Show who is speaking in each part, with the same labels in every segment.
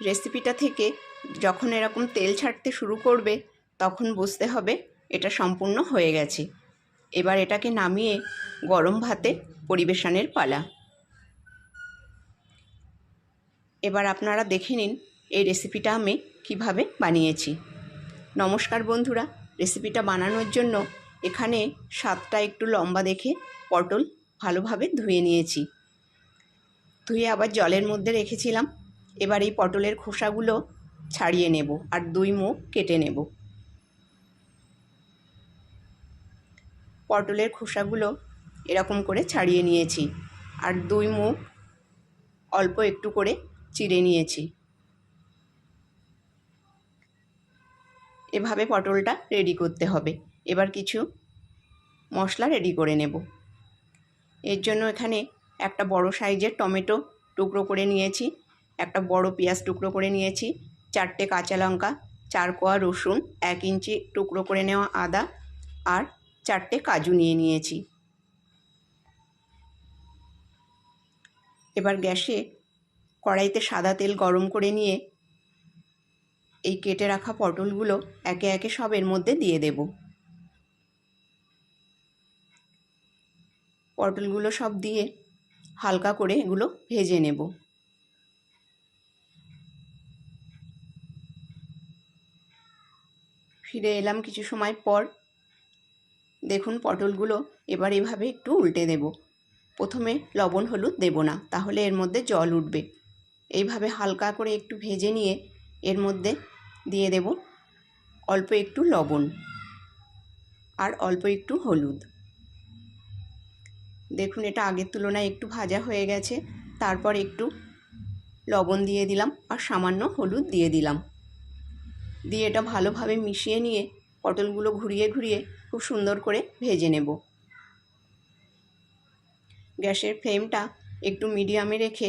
Speaker 1: রেসিপিটা থেকে যখন এরকম তেল ছাড়তে শুরু করবে তখন বুঝতে হবে এটা সম্পূর্ণ হয়ে গেছে। এবার এটাকে নামিয়ে গরম ভাতে পরিবেশনের পালা। এবার আপনারা দেখে নিন এই রেসিপিটা আমি কিভাবে বানিয়েছি। নমস্কার বন্ধুরা, রেসিপিটা বানানোর জন্য এখানে 7টা একটু লম্বা দেখে পটল ভালোভাবে ধুয়ে নিয়েছি। ধুয়ে আবার জলের মধ্যে রেখেছিলাম। এবার এই পটলের খোসাগুলো ছাড়িয়ে নেব আর 2 মুখ কেটে নেব। পটলের খোসাগুলো এরকম করে ছাড়িয়ে নিয়েছি আর 2 মুখ অল্প একটু করে চিড়ে নিয়েছি। এভাবে পটলটা রেডি করতে হবে। এবার কিছু মশলা রেডি করে নেব। এর জন্য এখানে একটা বড় সাইজের টমেটো টুকরো করে নিয়েছি, একটা বড় পেঁয়াজ টুকরো করে নিয়েছি, 4টে কাঁচা লঙ্কা, 4 কোয়া রসুন, 1 ইঞ্চি টুকরো করে নেওয়া আদা আর 4টে কাজু নিয়ে নিয়েছি। এবার গ্যাসে কড়াইতে সাদা তেল গরম করে নিয়ে এই কেটে রাখা পটলগুলো একে একে সব এর মধ্যে দিয়ে দেব। পটলগুলো সব দিয়ে হালকা করে এগুলো ভেজে নেব। ফিরে এলাম কিছু সময় পর। দেখুন পটলগুলো এবার এভাবে একটু উল্টে দেব। প্রথমে লবণ হলুদ দেব না, তাহলে এর মধ্যে জল উঠবে। এইভাবে হালকা করে একটু ভেজে নিয়ে এর মধ্যে দিয়ে দেব অল্প একটু লবণ আর অল্প একটু হলুদ। দেখুন এটা আগের তুলনায় একটু ভাজা হয়ে গেছে। তারপর একটু লবণ দিয়ে দিলাম আর সামান্য হলুদ দিয়ে দিলাম। দিয়ে এটা ভালোভাবে মিশিয়ে নিয়ে পটলগুলো ঘুরিয়ে ঘুরিয়ে খুব সুন্দর করে ভেজে নেব। গ্যাসের ফ্লেমটা একটু মিডিয়ামে রেখে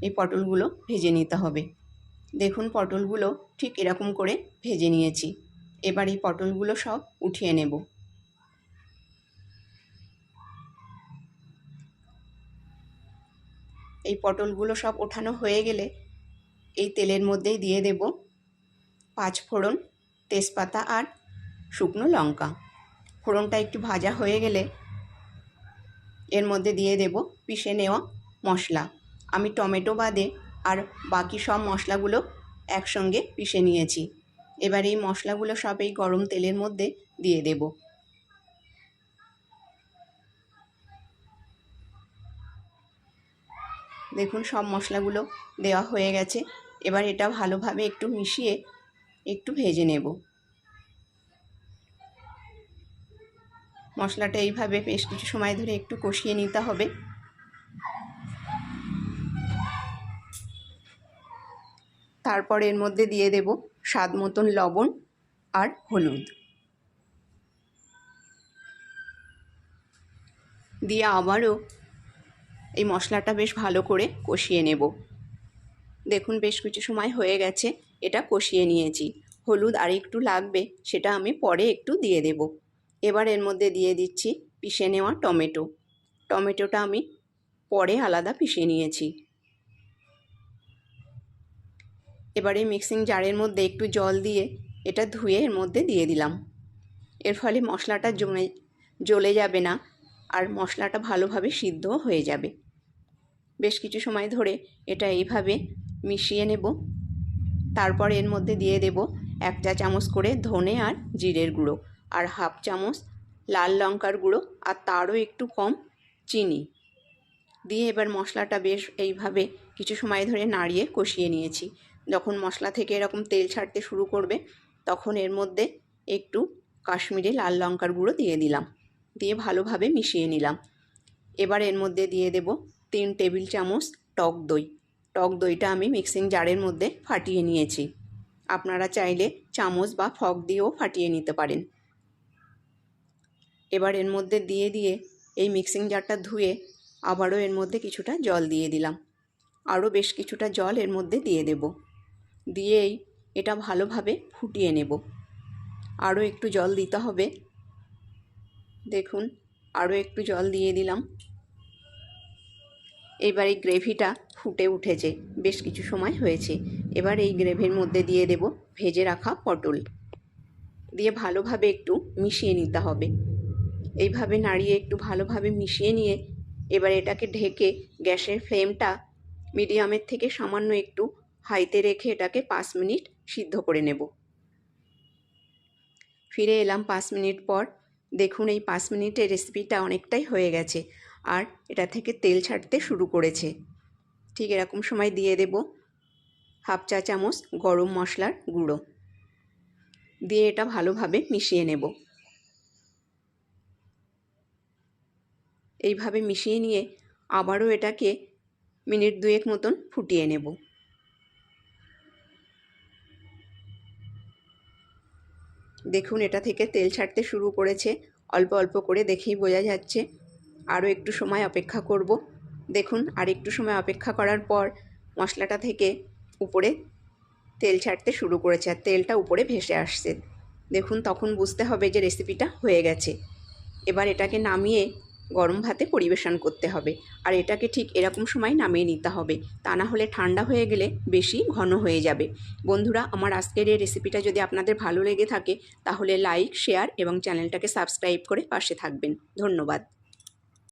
Speaker 1: এই পটলগুলো ভেজে নিতে হবে। দেখুন পটলগুলো ঠিক এরকম করে ভেজে নিয়েছি। এবার এই পটলগুলো সব উঠিয়ে নেব। এই পটলগুলো সব ওঠানো হয়ে গেলে এই তেলের মধ্যেই দিয়ে দেব 5 ফোড়ন, তেজপাতা আর শুকনো লঙ্কা। ফোড়নটা একটু ভাজা হয়ে গেলে এর মধ্যে দিয়ে দেব পিষে নেওয়া মশলা। আমি টমেটো বাদে আর বাকি সব মশলাগুলো একসঙ্গে পিষে নিয়েছি। এবার এই মশলাগুলো সব এই গরম তেলের মধ্যে দিয়ে দেব। দেখুন সব মশলাগুলো দেওয়া হয়ে গেছে। এবার এটা ভালোভাবে একটু মিশিয়ে একটু ভেজে নেব। মশলাটা এইভাবে বেশ কিছু সময় ধরে একটু কষিয়ে নিতে হবে। তারপর এর মধ্যে দিয়ে দেব স্বাদ মতন লবণ আর হলুদ। দিয়ে আবারও এই মশলাটা বেশ ভালো করে কষিয়ে নেব। দেখুন বেশ কিছু সময় হয়ে গেছে, এটা কষিয়ে নিয়েছি। হলুদ আর একটু লাগবে, সেটা আমি পরে একটু দিয়ে দেব। এবার এর মধ্যে দিয়ে দিচ্ছি পিষে নেওয়া টমেটো। টমেটোটা আমি পরে আলাদা পিষে নিয়েছি। এবারে মিক্সিং জারের মধ্যে একটু জল দিয়ে এটা ধুয়ে এর মধ্যে দিয়ে দিলাম। এর ফলে মশলাটা জ্বলে যাবে না আর মশলাটা ভালোভাবে সিদ্ধ হয়ে যাবে। বেশ কিছু সময় ধরে এটা এইভাবে মিশিয়ে নেব। তারপর এর মধ্যে দিয়ে দেব 1 চা চামচ করে ধনে আর জিরের গুঁড়ো আর 1/2 চামচ লাল লঙ্কার গুঁড়ো আর তারও একটু কম চিনি দিয়ে এবার মশলাটা বেশ এইভাবে কিছু সময় ধরে নাড়িয়ে কষিয়ে নিয়েছি। যখন মশলা থেকে এরকম তেল ছাড়তে শুরু করবে তখন এর মধ্যে একটু কাশ্মীরি লাল লঙ্কার গুঁড়ো দিয়ে দিলাম। দিয়ে ভালোভাবে মিশিয়ে নিলাম। এবার এর মধ্যে দিয়ে দেব 3 টেবিল চামচ টক দই। টক দইটা আমি মিক্সিং জারের মধ্যে ফাটিয়ে নিয়েছি। আপনারা চাইলে চামচ বা ফক দিয়েও ফাটিয়ে নিতে পারেন। এবার এর মধ্যে দিয়ে এই মিক্সিং জারটা ধুয়ে আবারও এর মধ্যে কিছুটা জল দিয়ে দিলাম। আরও বেশ কিছুটা জল এর মধ্যে দিয়ে দেব। দিয়েই এটা ভালোভাবে ফুটিয়ে নেব। আরও একটু জল দিতে হবে। দেখুন আরও একটু জল দিয়ে দিলাম। এবার এই গ্রেভিটা ফুটে উঠেছে, বেশ কিছু সময় হয়েছে। এবার এই গ্রেভির মধ্যে দিয়ে দেব ভেজে রাখা পটল, দিয়ে ভালোভাবে একটু মিশিয়ে নিতে হবে। এইভাবে নাড়িয়ে একটু ভালোভাবে মিশিয়ে নিয়ে এবার এটাকে ঢেকে গ্যাসের ফ্লেমটা মিডিয়ামের থেকে সামান্য একটু হাইতে রেখে এটাকে 5 মিনিট সিদ্ধ করে নেব। ফিরে এলাম 5 মিনিট পর। দেখুন এই 5 মিনিটের রেসিপিটা অনেকটাই হয়ে গেছে আর এটা থেকে তেল ছাড়তে শুরু করেছে। ঠিক এরকম সময় দিয়ে দেব হাফ চা চামচ গরম মশলার গুঁড়ো, দিয়ে এটা ভালোভাবে মিশিয়ে নেব। এইভাবে মিশিয়ে নিয়ে আবারও এটাকে মিনিট 2 মতন ফুটিয়ে নেব। দেখুন এটা থেকে তেল ছাড়তে শুরু করেছে, অল্প অল্প করে দেখেই বোঝা যাচ্ছে। আরও একটু সময় অপেক্ষা করব। দেখুন আর একটু সময় অপেক্ষা করার পর মশলাটা থেকে উপরে তেল ছাড়তে শুরু করেছে আর তেলটা উপরে ভেসে আসছে। দেখুন তখন বুঝতে হবে যে রেসিপিটা হয়ে গেছে। এবার এটাকে নামিয়ে গরম ভাতে পরিবেশন করতে হবে আর এটাকে ঠিক এরকম সময় নামিয়ে নিতে হবে, তা না হলে ঠান্ডা হয়ে গেলে বেশি ঘন হয়ে যাবে। বন্ধুরা, আমার আজকের এই রেসিপিটা যদি আপনাদের ভালো লেগে থাকে তাহলে লাইক, শেয়ার এবং চ্যানেলটাকে সাবস্ক্রাইব করে পাশে থাকবেন। ধন্যবাদ।